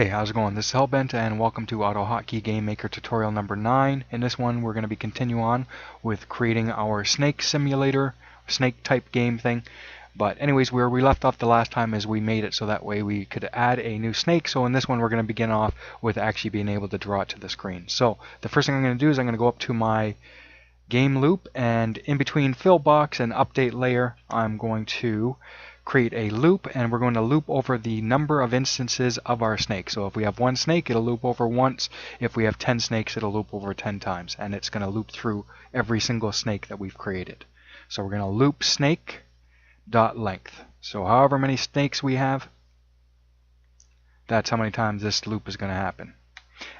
Hey, how's it going? This is Hellbent and welcome to AutoHotkey Game Maker tutorial number 9. In this one we're going to be continuing on with creating our snake simulator, snake type game thing. But anyways, where we left off the last time is we made it so that way we could add a new snake. So in this one we're going to begin off with actually being able to draw it to the screen. So the first thing I'm going to do is I'm going to go up to my game loop, and in between fill box and update layer I'm going to create a loop, and we're going to loop over the number of instances of our snake. So if we have one snake, it'll loop over once. If we have 10 snakes, it'll loop over 10 times, and it's going to loop through every single snake that we've created. So we're going to loop snake dot length. So however many snakes we have, that's how many times this loop is going to happen.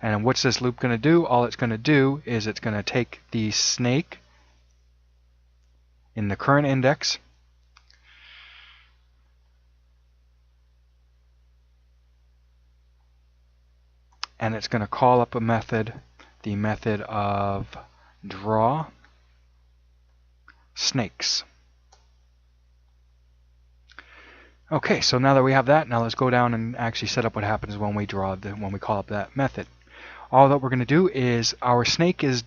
And what's this loop going to do? All it's going to do is it's going to take the snake in the current index, and it's going to call up a method, the method of draw snakes. Okay, so now that we have that, now let's go down and actually set up what happens when we when we call up that method. All that we're going to do is our snake is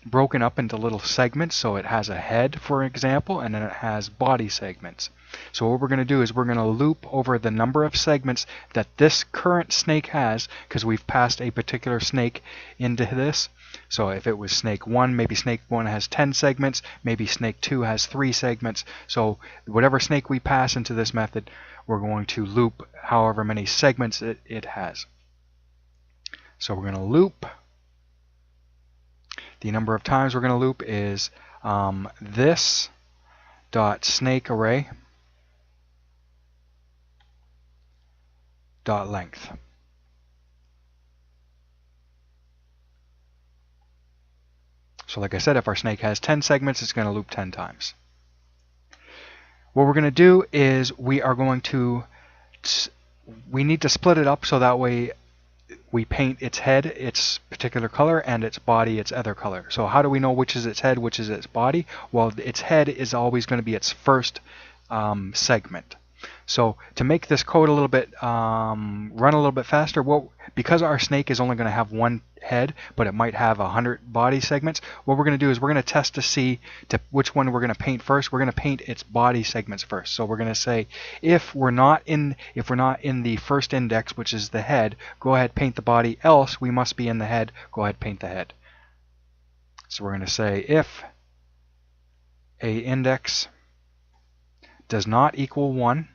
broken up into little segments. So it has a head, for example, and then it has body segments. So what we're going to do is we're going to loop over the number of segments that this current snake has, because we've passed a particular snake into this. So if it was snake 1, maybe snake 1 has 10 segments, maybe snake 2 has 3 segments. So whatever snake we pass into this method, we're going to loop however many segments it has. So we're going to loop. The number of times we're going to loop is this dot snake array dot length. So like I said, if our snake has 10 segments, it's going to loop 10 times. What we're going to do is we need to split it up so that way we paint its head its particular color and its body its other color. So how do we know which is its head, which is its body? Well, its head is always going to be its first segment. So to make this code a little bit run a little bit faster, because our snake is only going to have one head, but it might have 100 body segments, what we're going to do is we're going to test to see which one we're going to paint first. We're going to paint its body segments first. So we're going to say if we're not in the first index, which is the head, go ahead paint the body. Else we must be in the head. Go ahead paint the head. So we're going to say if a index does not equal 1,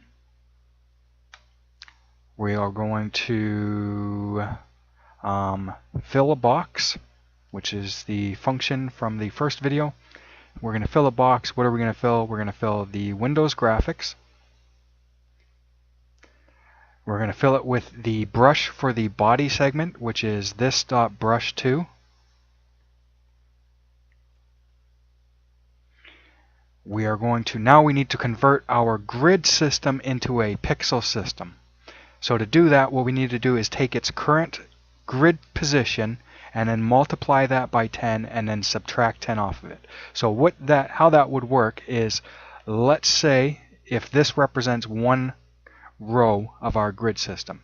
we are going to fill a box, which is the function from the first video. We're going to fill a box. What are we going to fill? We're going to fill the Windows graphics. We're going to fill it with the brush for the body segment, which is this dot brush 2. We are going to, now we need to convert our grid system into a pixel system. So to do that, what we need to do is take its current grid position and then multiply that by 10 and then subtract 10 off of it. So how that would work is, let's say if this represents one row of our grid system.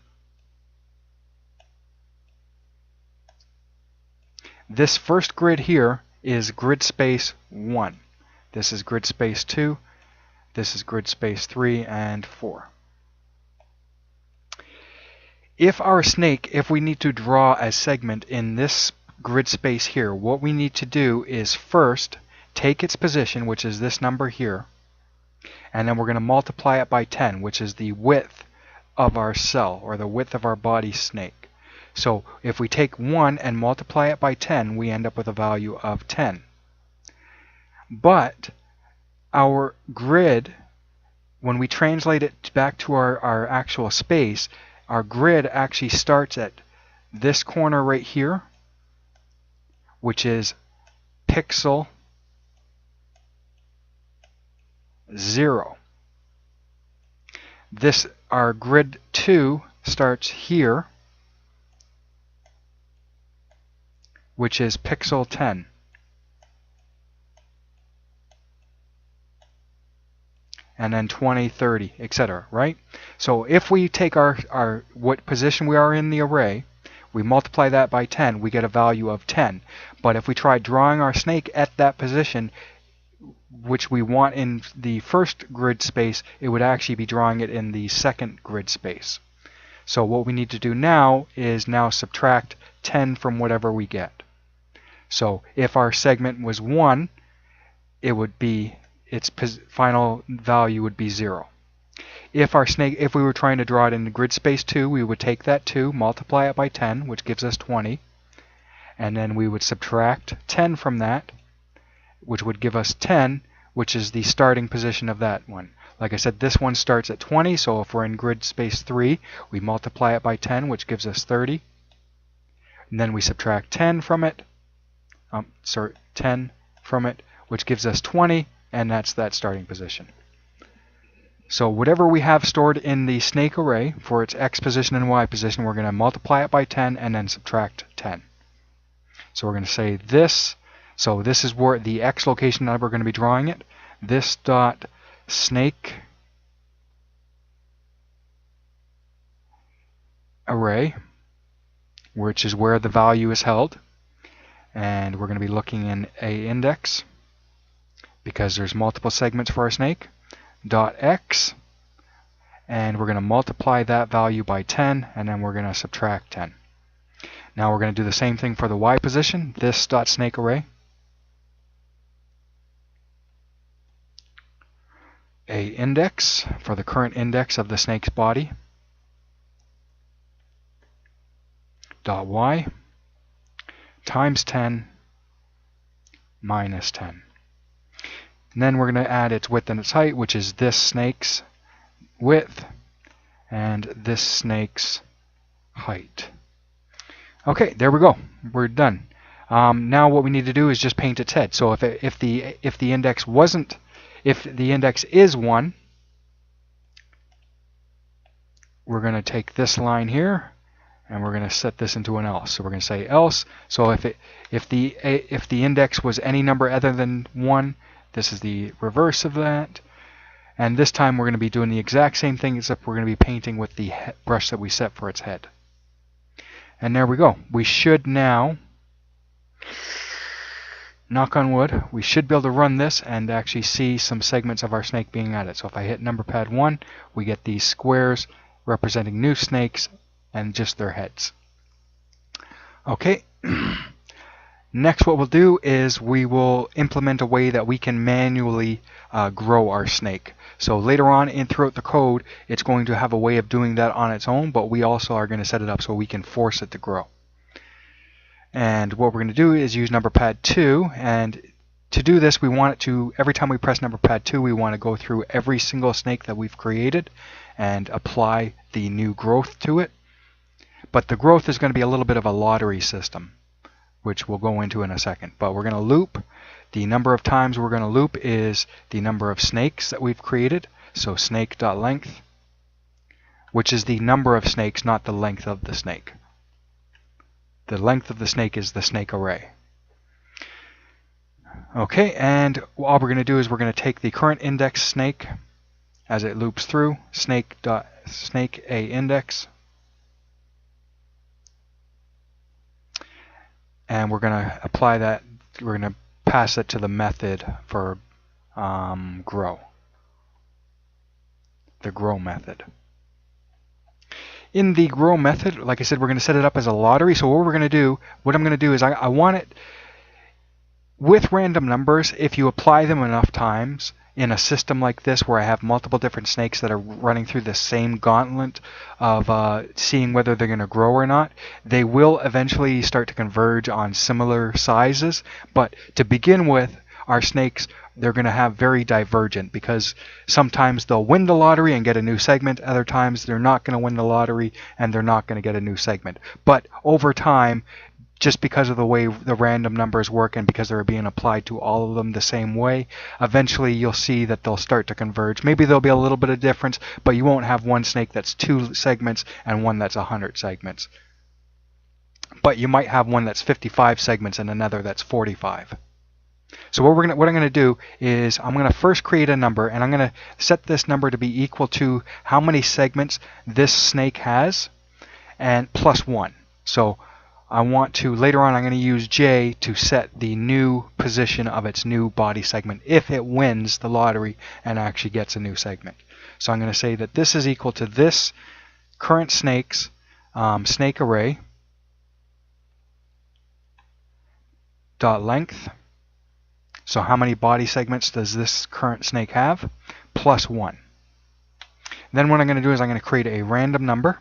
This first grid here is grid space 1. This is grid space 2. This is grid space 3 and 4. If our snake, if we need to draw a segment in this grid space here, what we need to do is first take its position, which is this number here, and then we're going to multiply it by 10, which is the width of our cell, or the width of our body snake. So if we take 1 and multiply it by 10, we end up with a value of 10. But our grid, when we translate it back to our actual space, our grid actually starts at this corner right here, which is pixel 0. Our grid 2 starts here, which is pixel 10. and then 20, 30, etc., right? So if we take our what position we are in the array, we multiply that by 10, we get a value of 10. But if we try drawing our snake at that position, which we want in the first grid space, it would actually be drawing it in the second grid space. So what we need to do now is subtract 10 from whatever we get. So if our segment was 1, it would be its final value would be 0. If we were trying to draw it in the grid space 2, we would take that 2, multiply it by 10, which gives us 20, and then we would subtract 10 from that, which would give us 10, which is the starting position of that one. Like I said, this one starts at 20, so if we're in grid space 3, we multiply it by 10, which gives us 30. And then we subtract 10 from it, 10 from it, which gives us 20, and that's that starting position. So whatever we have stored in the snake array for its x position and y position, we're going to multiply it by 10 and then subtract 10. So we're going to say this. So this is where the x location that we're going to be drawing it. This dot snake array, which is where the value is held. And we're going to be looking in a index because there's multiple segments for our snake. Dot x, and we're going to multiply that value by 10, and then we're going to subtract 10. Now we're going to do the same thing for the y position. This dot snake array, a index for the current index of the snake's body. Dot y times 10 minus 10. And then we're going to add its width and its height, which is this snake's width and this snake's height. Okay, there we go. We're done. Now what we need to do is just paint its head. So if the index is 1, we're going to take this line here and we're going to set this into an else. So we're going to say else. So if the index was any number other than 1, this is the reverse of that. And this time we're going to be doing the exact same thing, except we're going to be painting with the brush that we set for its head. And there we go. We should now, knock on wood, we should be able to run this and actually see some segments of our snake being added. So if I hit number pad 1, we get these squares representing new snakes and just their heads. Okay. Next, what we'll do is we will implement a way that we can manually grow our snake. So later on throughout the code, it's going to have a way of doing that on its own, but we also are going to set it up so we can force it to grow. And what we're going to do is use number pad 2, and to do this, we want it to, every time we press number pad 2, we want to go through every single snake that we've created and apply the new growth to it. But the growth is going to be a little bit of a lottery system, which we'll go into in a second. But we're going to loop. The number of times we're going to loop is the number of snakes that we've created. So snake.length, which is the number of snakes, not the length of the snake. The length of the snake is the snake array. Okay, and all we're going to do is we're going to take the current index snake as it loops through, snake a index. And we're going to apply that, we're going to pass it to the method for grow. The grow method. In the grow method, like I said, we're going to set it up as a lottery. So what I'm going to do is I want it with random numbers. If you apply them enough times in a system like this where I have multiple different snakes that are running through the same gauntlet of seeing whether they're going to grow or not, they will eventually start to converge on similar sizes. But to begin with, our snakes, they're going to have very divergent, because sometimes they'll win the lottery and get a new segment, other times they're not going to win the lottery and they're not going to get a new segment. But over time, just because of the way the random numbers work and because they're being applied to all of them the same way, eventually you'll see that they'll start to converge. Maybe there'll be a little bit of difference, but you won't have one snake that's 2 segments and one that's 100 segments. But you might have one that's 55 segments and another that's 45. So what I'm gonna do is I'm gonna first create a number, and I'm gonna set this number to be equal to how many segments this snake has, and plus 1. So I want to, later on I'm going to use J to set the new position of its new body segment if it wins the lottery and actually gets a new segment. So I'm going to say that this is equal to this current snake's snake array dot length. So how many body segments does this current snake have? Plus 1. Then what I'm going to do is I'm going to create a random number.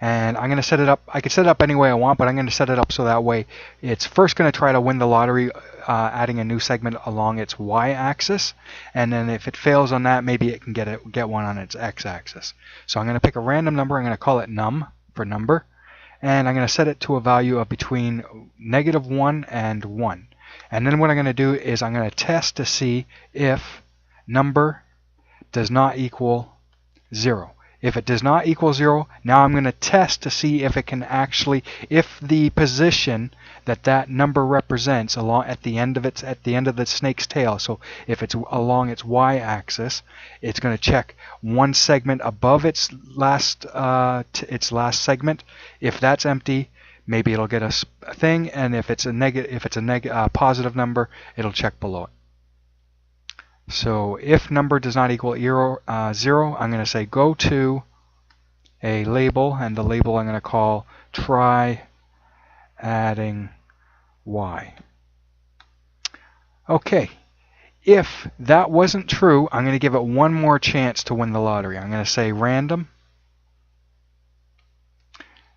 And I'm going to set it up, I could set it up any way I want, but I'm going to set it up so that way it's first going to try to win the lottery, adding a new segment along its y-axis. And then if it fails on that, maybe it can get one on its x-axis. So I'm going to pick a random number. I'm going to call it num for number. And I'm going to set it to a value of between -1 and 1. And then what I'm going to do is I'm going to test to see if number does not equal 0. If it does not equal 0, now I'm going to test to see if it can actually, if the position that that number represents along at the end of the snake's tail, so if it's along its y-axis, it's going to check one segment above its last segment. If that's empty, maybe it'll get a thing, and if it's a positive number, it'll check below it. So if number does not equal 0, I'm going to say go to a label, and the label I'm going to call try adding y. Okay, if that wasn't true, I'm going to give it one more chance to win the lottery. I'm going to say random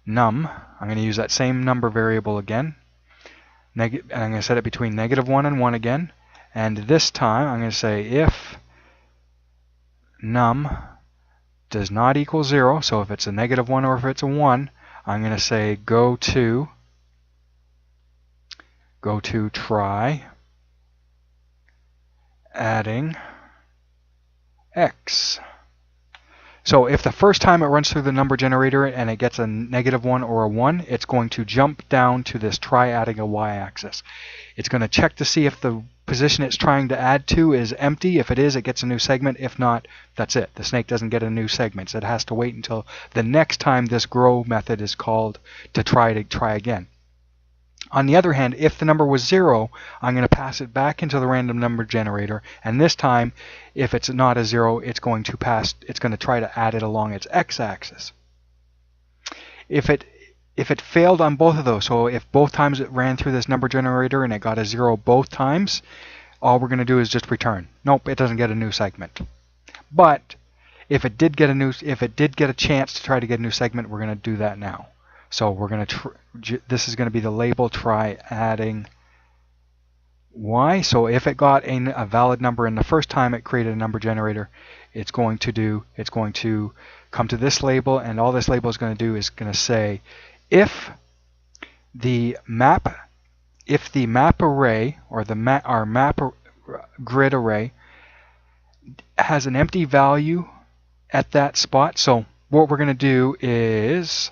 num. I'm going to use that same number variable again. And I'm going to set it between -1 and 1 again. And this time I'm going to say if num does not equal 0, so if it's a -1 or if it's a 1, I'm going to say go to try adding x. So if the first time it runs through the number generator and it gets a -1 or a 1, it's going to jump down to this try adding a y-axis. It's going to check to see if the position it's trying to add to is empty. If it is, it gets a new segment. If not, that's it. The snake doesn't get a new segment. It has to wait until the next time this grow method is called to try again. On the other hand, if the number was 0, I'm going to pass it back into the random number generator, and this time, if it's not a 0, it's going to try to add it along its x-axis. If it failed on both of those, so if both times it ran through this number generator and it got a 0 both times, all we're going to do is just return. Nope, it doesn't get a new segment. But if it did get a chance to try to get a new segment, we're going to do that now. So we're going to this is going to be the label try adding y. So if it got a valid number in the first time it created a number generator, it's going to come to this label, and all this label is going to do is going to say if the map array or our map grid array has an empty value at that spot. So what we're going to do is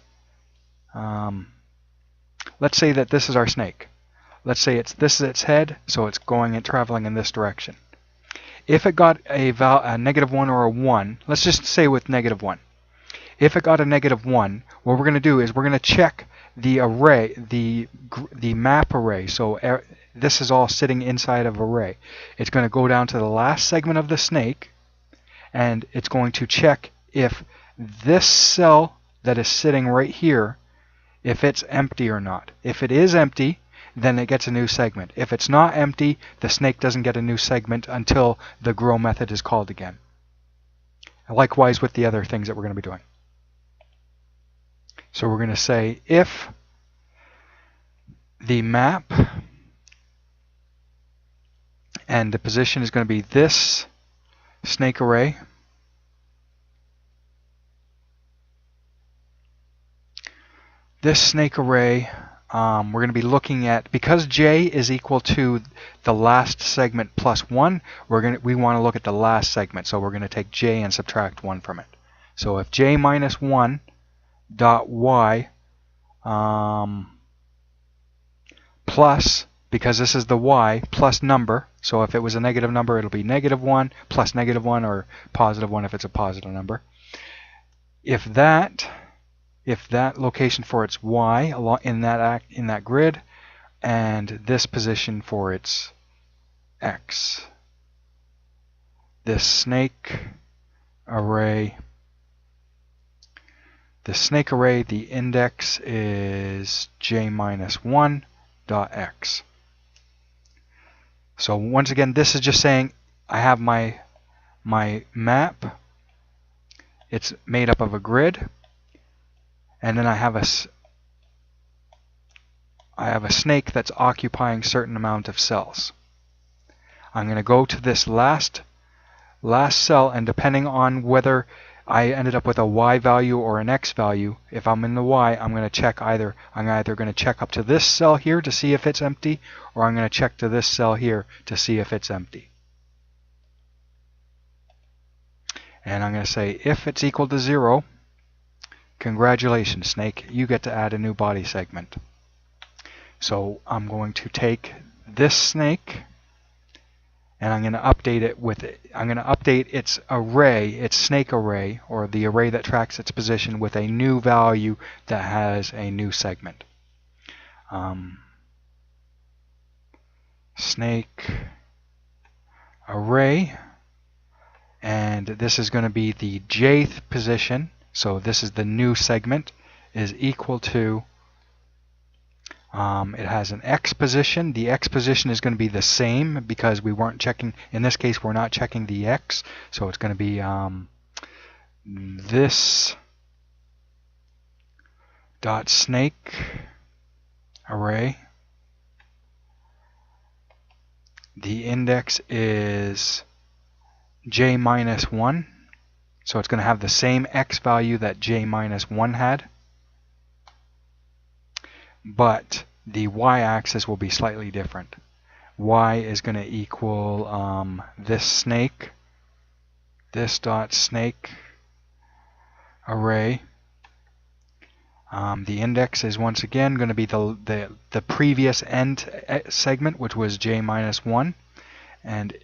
let's say that this is our snake. Let's say this is its head, so it's going and traveling in this direction. If it got a -1 or a 1, let's just say with -1. If it got a -1, what we're going to do is we're going to check the array, the map array. So this is all sitting inside of array. It's going to go down to the last segment of the snake, and it's going to check if this cell that is sitting right here, if it's empty or not. If it is empty, then it gets a new segment. If it's not empty, the snake doesn't get a new segment until the grow method is called again. Likewise with the other things that we're going to be doing. So we're going to say if the map and the position is going to be this snake array, we're going to be looking at, because j is equal to the last segment plus 1, we want to look at the last segment. So we're going to take j and subtract 1 from it. So if j minus 1 dot y plus because this is the y plus number. So if it was a negative number, it'll be -1 plus -1, or +1 if it's a positive number. If that location for its y in that grid, and this position for its x, this snake array, the index is j-1 dot x. So once again, this is just saying I have my map. It's made up of a grid, and then I have a snake that's occupying a certain amount of cells. I'm going to go to this last cell, and depending on whether I ended up with a y value or an x value, if I'm in the y, I'm going to check I'm either going to check up to this cell here to see if it's empty, or I'm going to check to this cell here to see if it's empty. And I'm going to say if it's equal to 0, congratulations, snake, you get to add a new body segment. So I'm going to take this snake, and I'm going to update it with I'm going to update its array, its snake array, or the array that tracks its position, with a new value that has a new segment. Snake array, and this is going to be the jth position. So this is the new segment, is equal to, it has an x position. The x position is going to be the same because we weren't checking, in this case we're not checking the x, so it's going to be this dot snake array. The index is j-1, so it's going to have the same x value that j-1 had, but the y-axis will be slightly different. Y is going to equal this snake, this dot snake array. The index is once again going to be the previous end segment, which was j-1, and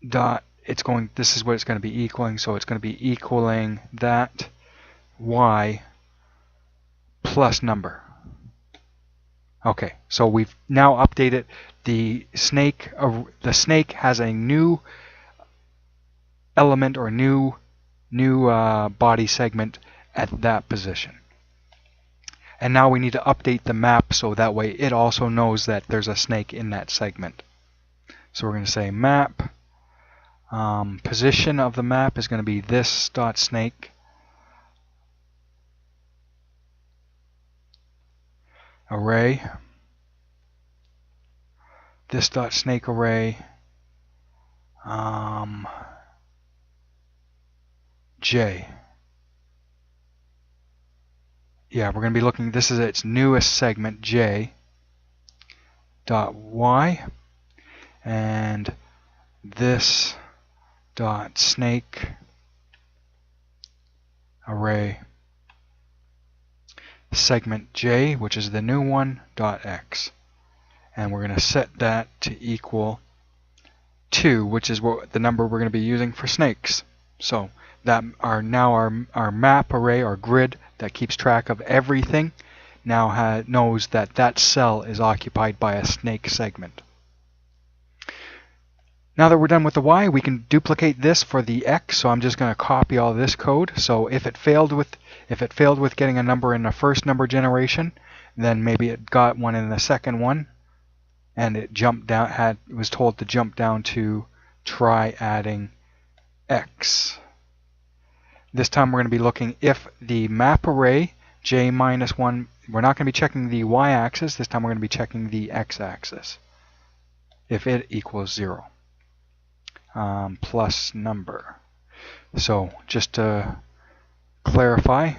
dot, this is what it's going to be equaling, so it's going to be equaling that y plus number. Okay, so we've now updated the snake. The snake has a new element, or new body segment at that position. And now we need to update the map so that way it also knows that there's a snake in that segment. So we're going to say map, position of the map is going to be this dot snake array, this dot snake array, j. Yeah, we're going to be looking, this is its newest segment, j dot y, and this dot snake array segment j, which is the new one, dot x, and we're going to set that to equal 2, which is what the number we're going to be using for snakes. So that our map array, or grid that keeps track of everything, now knows that that cell is occupied by a snake segment. Now that we're done with the y, we can duplicate this for the x. So I'm just going to copy all this code. So if it failed with getting a number in the first number generation, then maybe it got one in the second one, and it jumped down. It was told to jump down to try adding x. This time we're going to be looking if the map array j-1. We're not going to be checking the y-axis. This time we're going to be checking the x-axis. If it equals 0. Plus number. So just to clarify,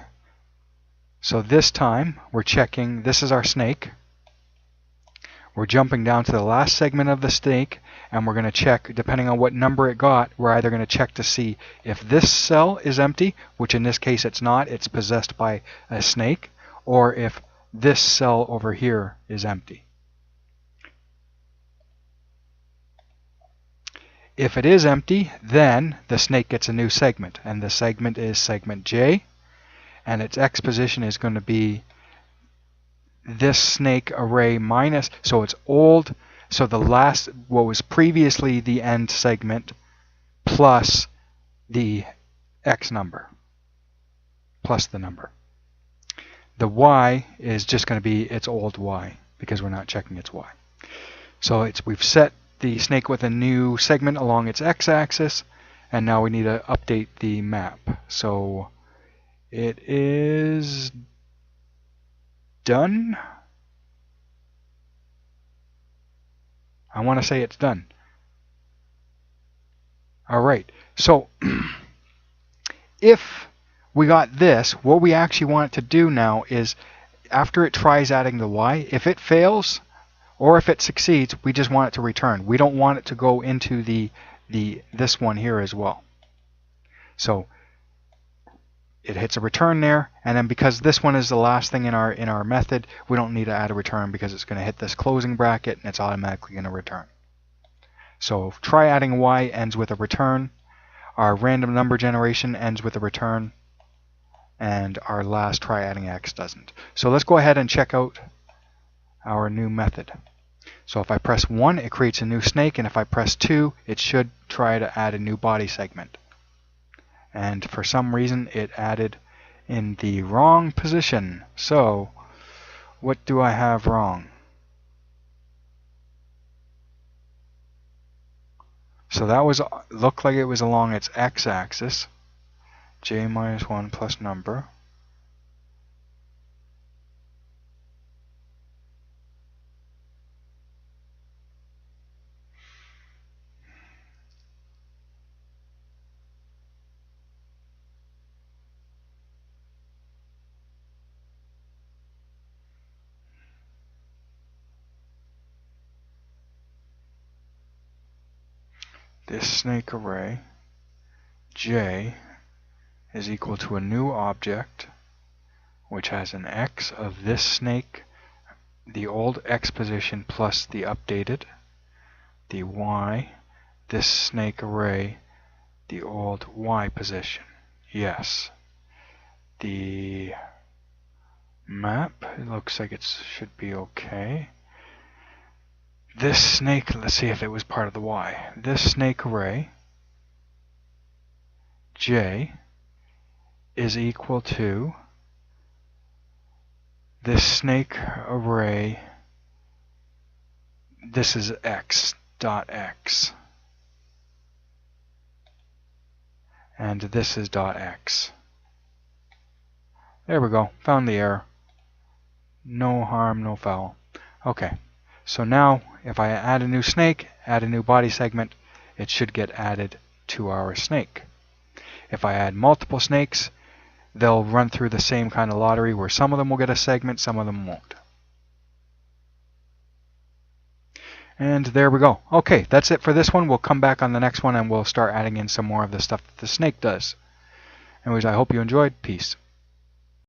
so this time we're checking, this is our snake. We're jumping down to the last segment of the snake, and we're going to check, depending on what number it got, we're either going to check to see if this cell is empty, which in this case it's not, it's possessed by a snake, or if this cell over here is empty. If it is empty, then the snake gets a new segment, and the segment is segment J, and its X position is going to be this snake array minus, so it's old, so the last, what was previously the end segment, plus the X number, plus the number. The Y is just going to be its old Y, because we're not checking its Y. So we've set the snake with a new segment along its x-axis, and now we need to update the map. So it is done. I want to say it's done. Alright, so if we got this, what we actually want it to do now is, after it tries adding the Y, if it fails, or if it succeeds, we just want it to return. We don't want it to go into this one here as well. So it hits a return there, and then because this one is the last thing in our method, we don't need to add a return because it's going to hit this closing bracket and it's automatically going to return. So try adding Y ends with a return, our random number generation ends with a return, and our last try adding X doesn't. So let's go ahead and check out our new method. So if I press 1, it creates a new snake, and if I press 2, it should try to add a new body segment. And for some reason it added in the wrong position. So what do I have wrong? So that looked like it was along its x-axis, J minus 1 plus number. This snake array, J, is equal to a new object, which has an X of this snake, the old X position plus the updated, the Y, this snake array, the old Y position. Yes. The map, it looks like it should be okay. This snake, let's see if it was part of the Y. This snake array, J, is equal to this snake array, this is X dot X, and this is dot X. There we go, found the error. No harm, no foul. Okay, so now if I add a new snake, add a new body segment, it should get added to our snake. If I add multiple snakes, they'll run through the same kind of lottery where some of them will get a segment, some of them won't. And there we go. Okay, that's it for this one. We'll come back on the next one and we'll start adding in some more of the stuff that the snake does. Anyways, I hope you enjoyed. Peace.